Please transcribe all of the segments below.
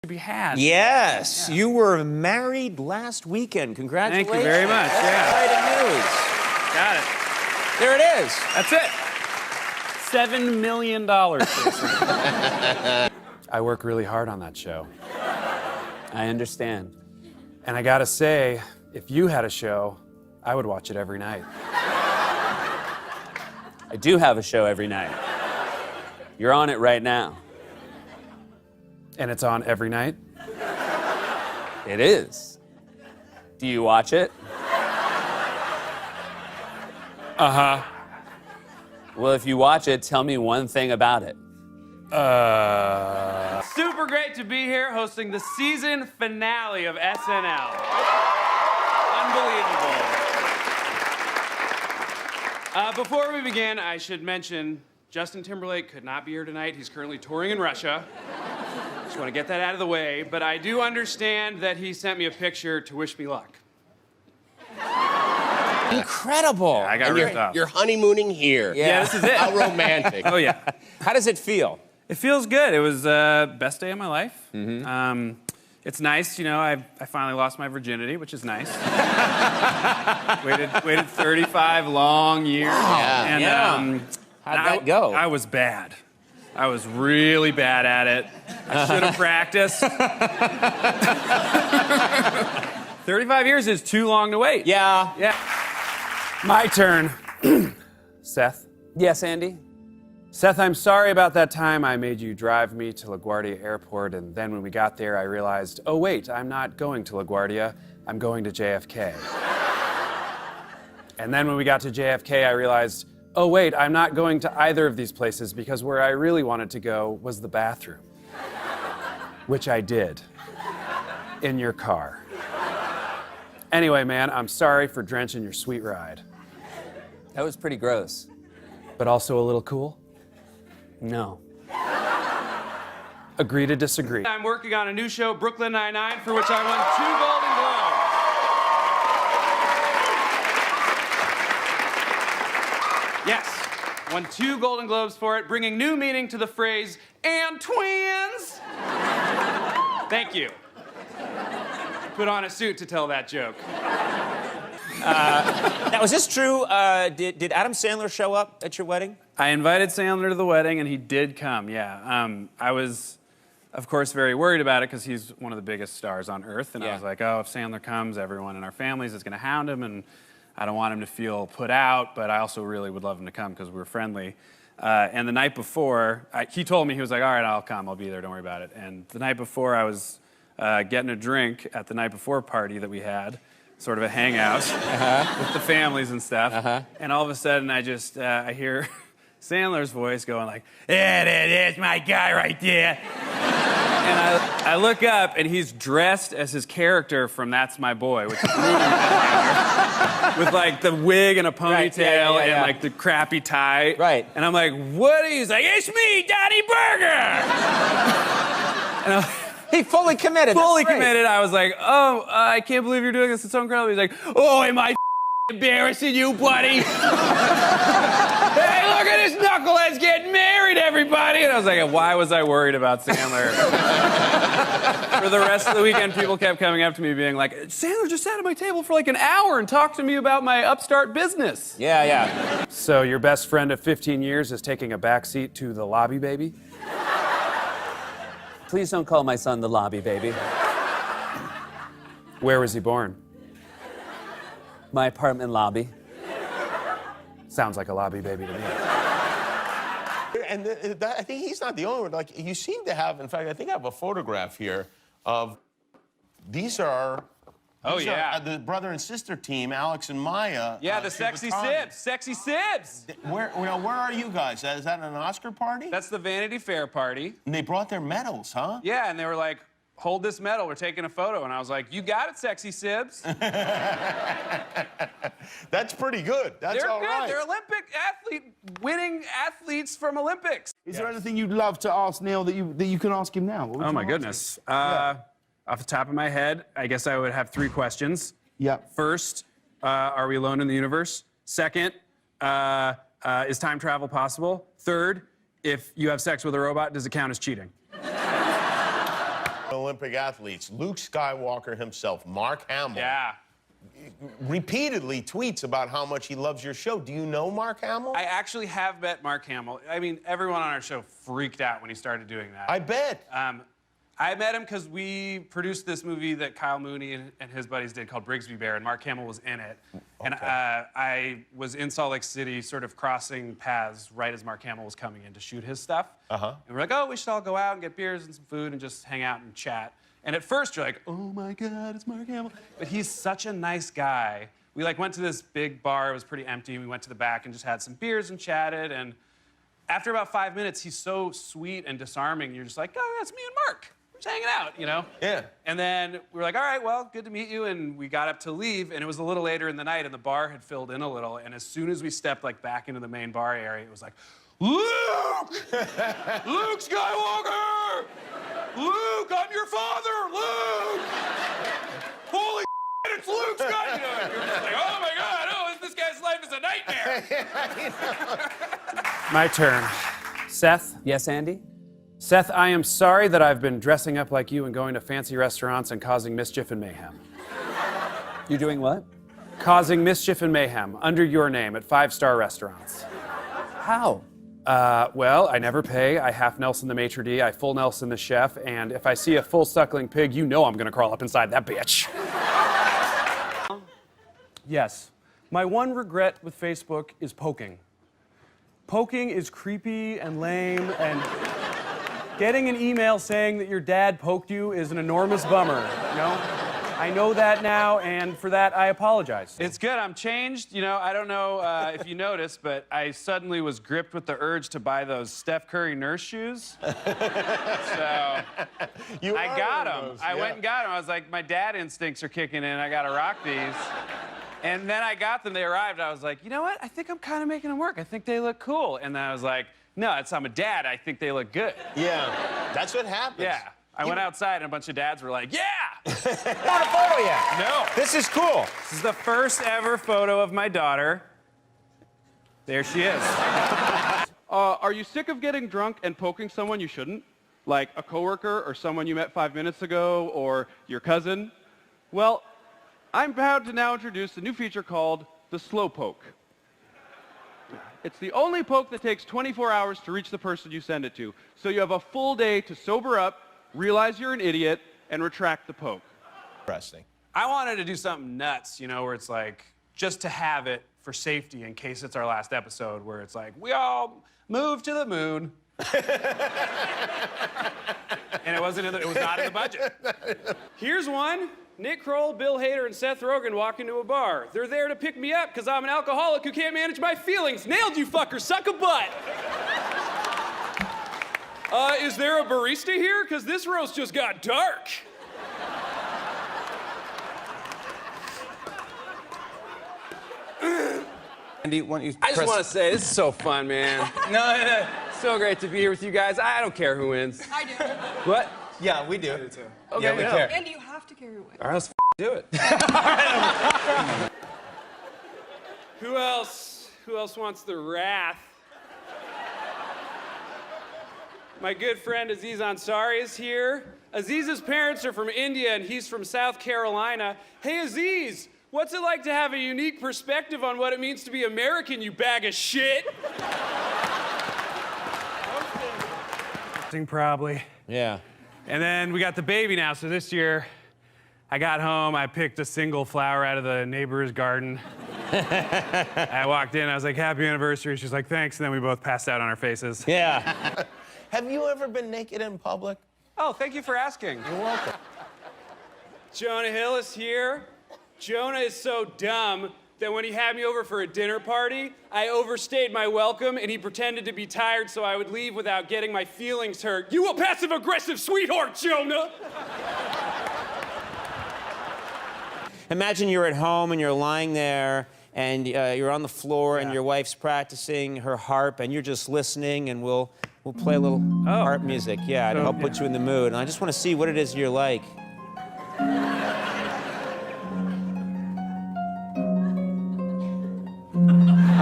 be had. Yes, you were married last weekend. Congratulations. Thank you very much. That's exciting news. Got it. There it is. That's it. $7 million. I work really hard on that show. I understand. And I gotta say, if you had a show, I would watch it every night. I do have a show every night. You're on it right now. And it's on every night? It is. Do you watch it? Uh-huh. Well, if you watch it, tell me one thing about it. Super great to be here hosting the season finale of SNL. Unbelievable. Before we begin, I should mention Justin Timberlake could not be here tonight. He's currently touring in Russia. Just want to get that out of the way, but I do understand that he sent me a picture to wish me luck. Incredible. I got ripped off. You're honeymooning here. Yeah, this is it. How romantic. Oh, yeah. How does it feel? It feels good. It was best day of my life. Mm-hmm. It's nice, you know, I finally lost my virginity, which is nice. waited 35 long years. Wow. And, Yeah. How'd that go? I was bad. I was really bad at it. I should have practiced. 35 years is too long to wait. Yeah. Yeah. My turn. Seth. Yes, Andy? Seth, I'm sorry about that time I made you drive me to LaGuardia Airport, and then when we got there, I realized, oh wait, I'm not going to LaGuardia, I'm going to JFK. And then when we got to JFK, I realized, oh wait, I'm not going to either of these places because where I really wanted to go was the bathroom. Which I did. In your car. Anyway, man, I'm sorry for drenching your sweet ride. That was pretty gross. But also a little cool? No. Agree to disagree. I'm working on a new show, Brooklyn Nine-Nine, for which I won 2 Golden Globes. Yes, won 2 Golden Globes for it, bringing new meaning to the phrase, and twins. Thank you. Put on a suit to tell that joke. Now, is this true? Did Adam Sandler show up at your wedding? I invited Sandler to the wedding, and he did come, yeah. I was, of course, very worried about it because he's one of the biggest stars on Earth. And I was like, oh, if Sandler comes, everyone in our families is going to hound him, and I don't want him to feel put out, but I also really would love him to come because we're friendly. And the night before, he told me, he was like, all right, I'll come, I'll be there, don't worry about it. And the night before, I was getting a drink at the night before party that we had, sort of a hangout with the families and stuff. And all of a sudden, I hear Sandler's voice going like, there's my guy right there. And I look up, and he's dressed as his character from That's My Boy, which is with like the wig and a ponytail and like the crappy tie. Right. And I'm like, what? He's like, it's me, Donnie Burger. And He fully committed. fully committed. I was like, oh, I can't believe you're doing this. It's so incredible. He's like, oh, am I embarrassing you, buddy? Hey, look at this knucklehead's getting married, everybody. And I was like, why was I worried about Sandler? For the rest of the weekend, people kept coming up to me being like, Sandler just sat at my table for like an hour and talked to me about my upstart business. Yeah, yeah. So your best friend of 15 years is taking a backseat to the lobby, baby? Please don't call my son the lobby, baby. Where was he born? My apartment lobby. Sounds like a lobby baby to me. And I think he's not the only one. Like, you seem to have, in fact, I think I have a photograph here of, these are the brother and sister team, Alex and Maya. Yeah, the sexy sibs. Sexy sibs. Where are you guys? Is that an Oscar party? That's the Vanity Fair party. And they brought their medals, huh? Yeah, and they were like, hold this medal, we're taking a photo. And I was like, you got it, sexy sibs. That's pretty good. That's They're all good. right. They're winning athletes from Olympics. Is there anything you'd love to ask Neil that you can ask him now? What would Oh you my ask goodness. Off the top of my head, I guess I would have 3 questions. him? Yep. First, are we alone in the universe? Second, is time travel possible? Third, if you have sex with a robot, does it count as cheating? Olympic athletes. Luke Skywalker himself, Mark Hamill, repeatedly tweets about how much he loves your show. Do you know Mark Hamill? I actually have met Mark Hamill. I mean, everyone on our show freaked out when he started doing that. I bet. I met him because we produced this movie that Kyle Mooney and his buddies did called Brigsby Bear, and Mark Hamill was in it. Okay. And I was in Salt Lake City sort of crossing paths right as Mark Hamill was coming in to shoot his stuff. And we're like, oh, we should all go out and get beers and some food and just hang out and chat. And at first you're like, oh my God, it's Mark Hamill. But he's such a nice guy. We like went to this big bar, it was pretty empty. We went to the back and just had some beers and chatted. And after about 5 minutes, he's so sweet and disarming. You're just like, oh, that's me and Mark. Just hanging out, you know? Yeah. And then we were like, all right, well, good to meet you. And we got up to leave, and it was a little later in the night, and the bar had filled in a little. And as soon as we stepped like back into the main bar area, it was like, Luke! Luke Skywalker! Luke, I'm your father! Luke! Holy shit, it's Luke Skywalker! You're just like, oh my God, oh, this guy's life is a nightmare. My turn. Seth? Yes, Andy? Seth, I am sorry that I've been dressing up like you and going to fancy restaurants and causing mischief and mayhem. You're doing what? Causing mischief and mayhem under your name at 5-star restaurants. How? Well, I never pay. I half Nelson the maitre d', I full Nelson the chef, and if I see a full suckling pig, you know I'm gonna crawl up inside that bitch. Yes. My one regret with Facebook is poking. Poking is creepy and lame, and getting an email saying that your dad poked you is an enormous bummer, you know? I know that now, and for that, I apologize. It's good. I'm changed. You know, I don't know if you noticed, but I suddenly was gripped with the urge to buy those Steph Curry nurse shoes. So I got them. I went and got them. I was like, my dad instincts are kicking in. I got to rock these. And then I got them. They arrived. I was like, you know what? I think I'm kind of making them work. I think they look cool. And then I was like, no, I'm a dad. I think they look good. Yeah, that's what happens. Yeah. I went outside and a bunch of dads were like, yeah! Not a photo yet. No. This is cool. This is the first ever photo of my daughter. There she is. Are you sick of getting drunk and poking someone you shouldn't? Like a coworker or someone you met 5 minutes ago or your cousin? Well, I'm proud to now introduce a new feature called the slow poke. It's the only poke that takes 24 hours to reach the person you send it to. So you have a full day to sober up, realize you're an idiot, and retract the poke. Interesting. I wanted to do something nuts, you know, where it's like, just to have it for safety in case it's our last episode, where it's like, we all move to the moon. And it was not in the budget. Here's one. Nick Kroll, Bill Hader, and Seth Rogen walk into a bar. They're there to pick me up because I'm an alcoholic who can't manage my feelings. Nailed you, fucker. Suck a butt. Is there a barista here? Because this roast just got dark. Andy, why don't you I just want to say, this is so fun, man. No. So great to be here with you guys. I don't care who wins. I do. What? Yeah, we do. Okay, Yeah, we care. And you have to carry away. All right, let's do it. Who else wants the wrath? My good friend Aziz Ansari is here. Aziz's parents are from India and he's from South Carolina. Hey Aziz, what's it like to have a unique perspective on what it means to be American, you bag of shit? Probably. Yeah. And then we got the baby now, so this year I got home, I picked a single flower out of the neighbor's garden. I walked in, I was like, happy anniversary. She's like, thanks, and then we both passed out on our faces. Yeah. Have you ever been naked in public? Oh, thank you for asking. You're welcome. Jonah Hill is here. Jonah is so dumb that when he had me over for a dinner party, I overstayed my welcome and he pretended to be tired so I would leave without getting my feelings hurt. You a passive-aggressive sweetheart, Jonah! Imagine you're at home and you're lying there and you're on the floor and your wife's practicing her harp and you're just listening and we'll play a little harp music, to help put you in the mood. And I just want to see what it is you're like.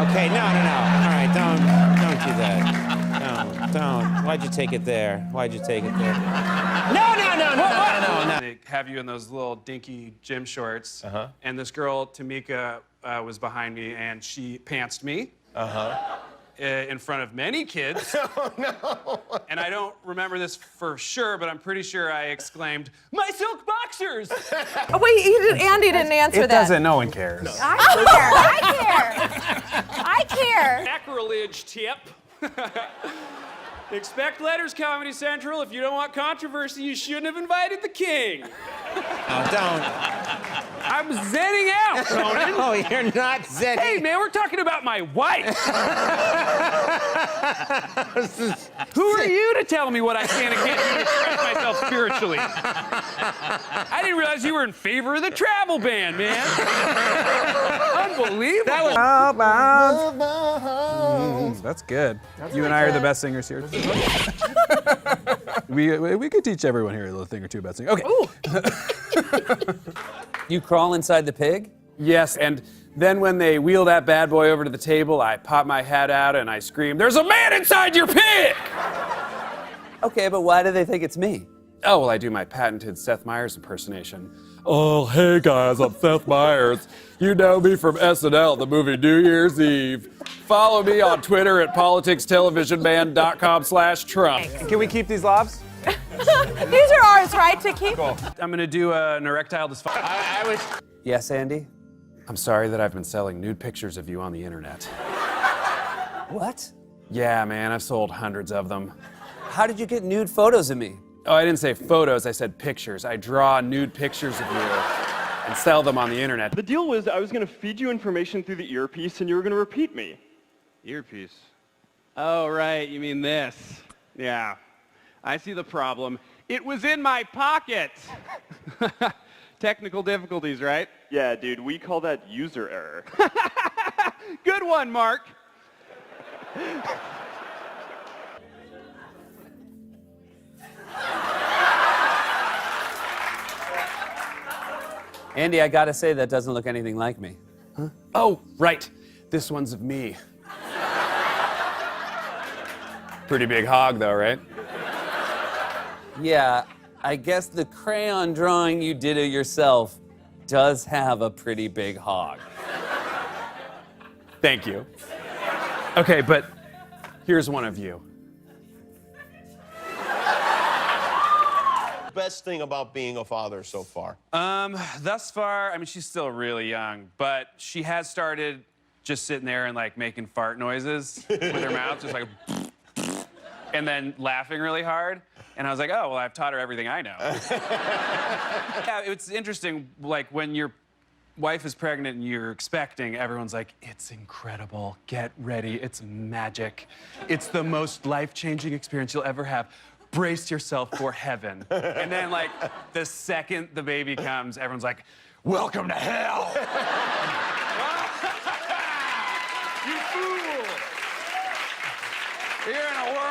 Okay, no. All right, don't do that. Don't. Why'd you take it there? Why'd you take it there? No. They have you in those little dinky gym shorts. And this girl, Tamika, was behind me, and she pantsed me. In front of many kids. Oh, no. And I don't remember this for sure, but I'm pretty sure I exclaimed, "My silk boxers!" Oh, wait, Andy didn't answer that. It doesn't, no one cares. No. I care. Sacrilege tip. Expect letters, Comedy Central. If you don't want controversy, you shouldn't have invited the king. Oh, don't. I'm zenning out, Conan. Oh, you're not zenning. Hey, man, we're talking about my wife. Who are you to tell me what I can and can't do to express myself spiritually? I didn't realize you were in favor of the travel ban, man. Unbelievable. That's good. You and I are the best singers here. we could teach everyone here a little thing or two about singing. Okay. You crawl inside the pig? Yes, and then when they wheel that bad boy over to the table, I pop my head out and I scream, "There's a man inside your pig!" Okay, but why do they think it's me? Oh, well, I do my patented Seth Meyers impersonation. "Oh, hey guys, I'm Seth Meyers. You know me from SNL, the movie New Year's Eve. Follow me on Twitter at politicstelevisionman.com/Trump. Can we keep these lobs? These are ours, right, to keep? Cool. I'm gonna do an erectile dysfunction. Yes, Andy? I'm sorry that I've been selling nude pictures of you on the internet. What? Yeah, man, I've sold hundreds of them. How did you get nude photos of me? Oh, I didn't say photos, I said pictures. I draw nude pictures of you and sell them on the internet. The deal was I was going to feed you information through the earpiece, and you were going to repeat me. Earpiece? Oh, right, you mean this. Yeah, I see the problem. It was in my pocket. Technical difficulties, right? Yeah, dude, we call that user error. Good one, Mark. Andy, I gotta say, that doesn't look anything like me. Huh? Oh, right. This one's of me. Pretty big hog, though, right? Yeah, I guess the crayon drawing you did of yourself does have a pretty big hog. Thank you. Okay, but here's one of you. Best thing about being a father so far? Thus far, I mean, she's still really young, but she has started just sitting there and like making fart noises with her mouth, just like, and then laughing really hard. And I was like, oh, well, I've taught her everything I know. Yeah, it's interesting, like when your wife is pregnant and you're expecting, everyone's like, it's incredible, get ready, it's magic. It's the most life-changing experience you'll ever have. Brace yourself for heaven. And then, like, the second the baby comes, everyone's like, welcome to hell. You fool. You're in a world.